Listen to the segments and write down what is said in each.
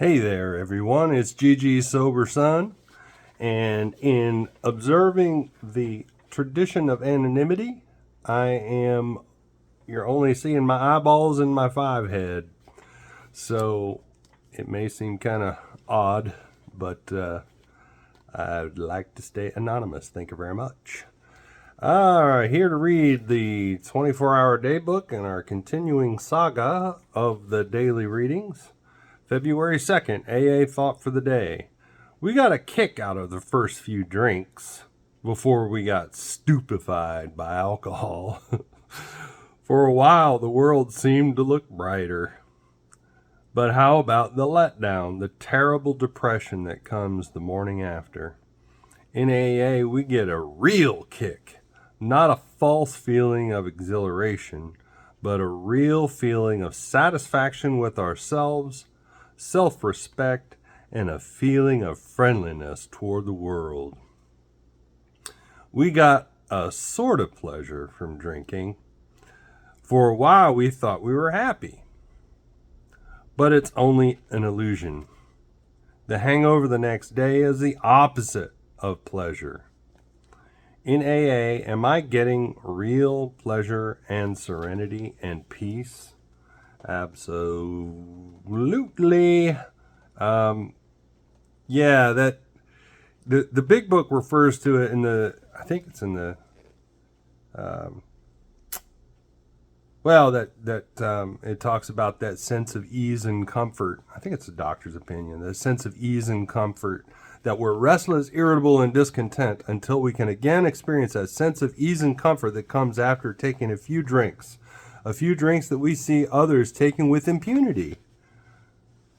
Hey there, everyone. It's Gigi Sober Son, and in observing the tradition of anonymity, you're only seeing my eyeballs and my five head. So it may seem kind of odd, but I'd like to stay anonymous. Thank you very much. All right, here to read the 24-hour day book and our continuing saga of the daily readings. February 2nd, AA Thought for the Day. We got a kick out of the first few drinks before we got stupefied by alcohol. For a while, the world seemed to look brighter. But how about the letdown, the terrible depression that comes the morning after? In AA, we get a real kick, not a false feeling of exhilaration, but a real feeling of satisfaction with ourselves, self-respect, and a feeling of friendliness toward the world. We got a sort of pleasure from drinking. For a while we thought we were happy. But it's only an illusion. The hangover the next day is the opposite of pleasure. In AA, am I getting real pleasure and serenity and peace? Absolutely. That the big book refers to it in the, I think it's in the, it talks about that sense of ease and comfort. I think it's a doctor's opinion, the sense of ease and comfort, that we're restless, irritable, and discontent until we can again experience that sense of ease and comfort that comes after taking a few drinks that we see others taking with impunity.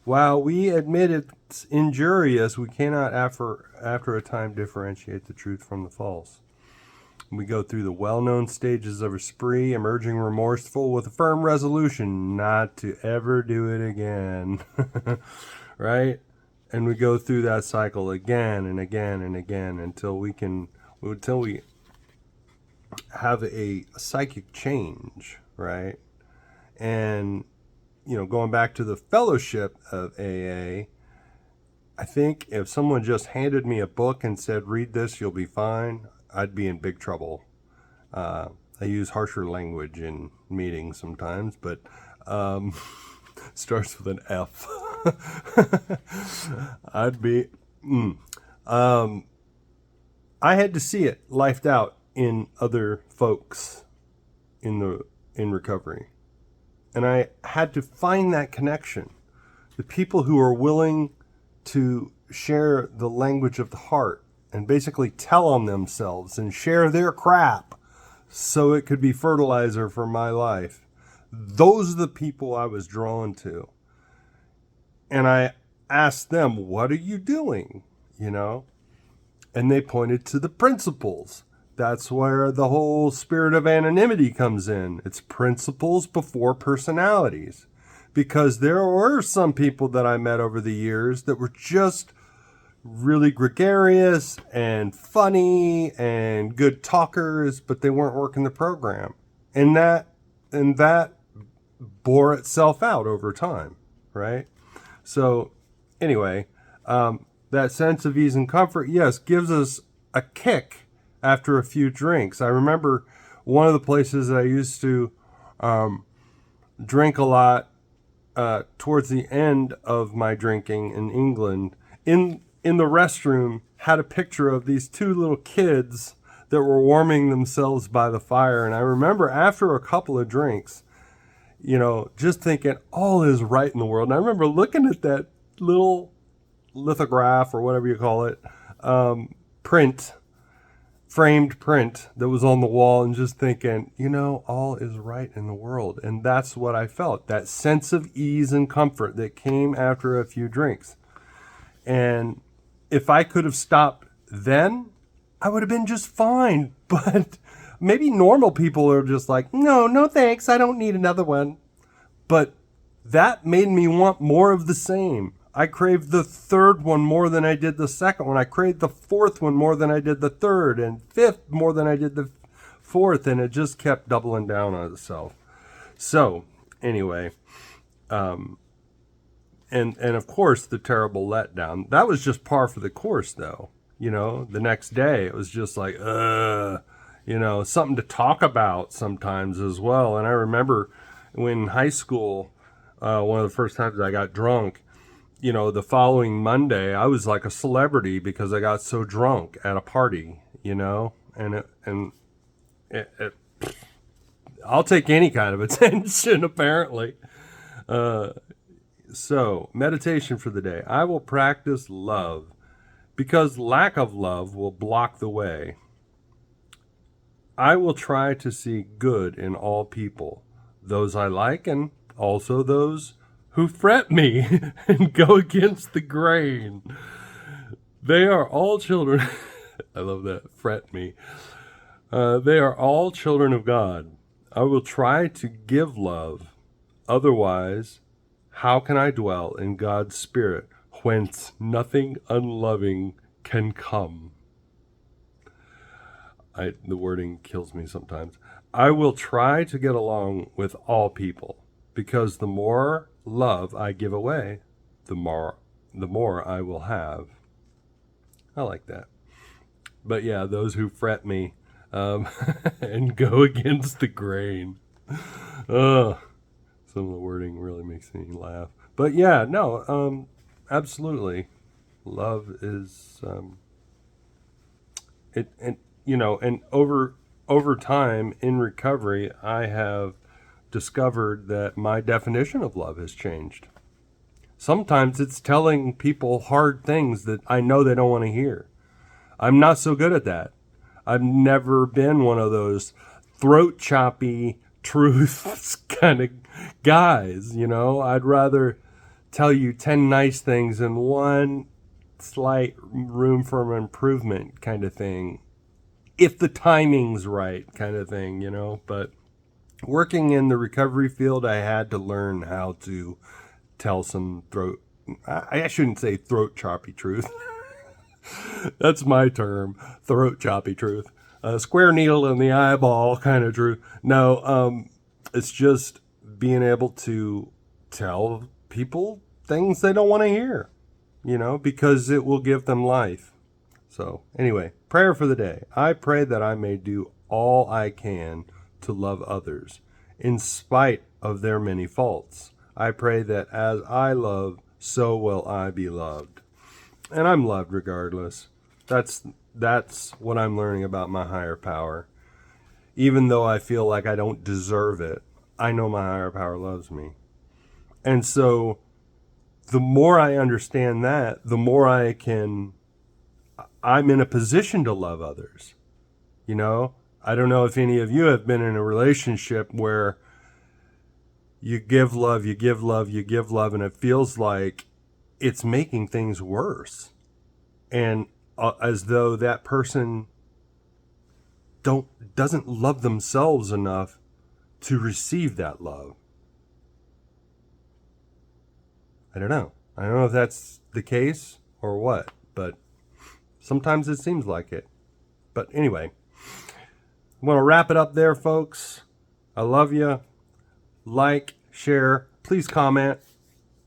While we admit it's injurious, we cannot after a time differentiate the truth from the false. We go through the well-known stages of a spree, emerging remorseful with a firm resolution not to ever do it again. Right? And we go through that cycle again and again and again until we have a psychic change, right? And, going back to the fellowship of AA, I think if someone just handed me a book and said, read this, you'll be fine, I'd be in big trouble. I use harsher language in meetings sometimes, but starts with an F. I had to see it lifed out in other folks in recovery. And I had to find that connection. The people who are willing to share the language of the heart and basically tell on themselves and share their crap so it could be fertilizer for my life. Those are the people I was drawn to. And I asked them, what are you doing? And they pointed to the principles. That's where the whole spirit of anonymity comes in. It's principles before personalities. Because there were some people that I met over the years that were just really gregarious and funny and good talkers, but they weren't working the program. And that bore itself out over time, right? So anyway, that sense of ease and comfort, yes, gives us a kick after a few drinks. I remember one of the places that I used to drink a lot towards the end of my drinking in England, in the restroom had a picture of these two little kids that were warming themselves by the fire. And I remember after a couple of drinks, just thinking all is right in the world. And I remember looking at that little lithograph or whatever you call it, framed print that was on the wall, and just thinking, all is right in the world. And that's what I felt, that sense of ease and comfort that came after a few drinks. And if I could have stopped then, I would have been just fine. But maybe normal people are just like, no thanks, I don't need another one. But that made me want more of the same. I craved the third one more than I did the second one. I craved the fourth one more than I did the third, and fifth more than I did the fourth, and it just kept doubling down on itself. So, anyway, and of course the terrible letdown. That was just par for the course, though. The next day it was just like, something to talk about sometimes as well. And I remember when in high school, one of the first times I got drunk, the following Monday I was like a celebrity because I got so drunk at a party, and I'll take any kind of attention apparently. So, meditation for the day. I will practice love because lack of love will block the way. I will try to see good in all people, those I like and also those who fret me and go against the grain. They are all children. I love that, fret me. They are all children of God. I will try to give love. Otherwise, how can I dwell in God's Spirit whence nothing unloving can come? The wording kills me sometimes. I will try to get along with all people because the more love I give away, the more I will have. I like that. But yeah, those who fret me and go against the grain. Some of the wording really makes me laugh. But yeah, no, absolutely. Love is and over time in recovery, I have discovered that my definition of love has changed. Sometimes it's telling people hard things that I know they don't want to hear. I'm not so good at that. I've never been one of those throat choppy truths kind of guys, I'd rather tell you 10 nice things and one slight room for improvement kind of thing, if the timing's right kind of thing, But working in the recovery field, I had to learn how to tell some I shouldn't say throat choppy truth. That's my term, throat choppy truth. Square needle in the eyeball kind of truth. No, it's just being able to tell people things they don't want to hear, because it will give them life. So anyway, prayer for the day. I pray that I may do all I can to love others in spite of their many faults. I pray that as I love, so will I be loved. And I'm loved regardless. That's what I'm learning about my higher power. Even though I feel like I don't deserve it, I know my higher power loves me. And so the more I understand that, the more I'm in a position to love others. I don't know if any of you have been in a relationship where you give love, you give love, you give love, and it feels like it's making things worse. And as though that person doesn't love themselves enough to receive that love. I don't know if that's the case or what, but sometimes it seems like it. But anyway, I'm going to wrap it up there, folks. I love you. Like, share, please comment,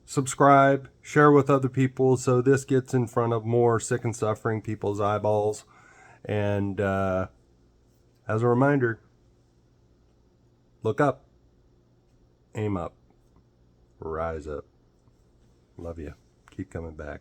subscribe, share with other people so this gets in front of more sick and suffering people's eyeballs. And as a reminder, look up, aim up, rise up. Love you. Keep coming back.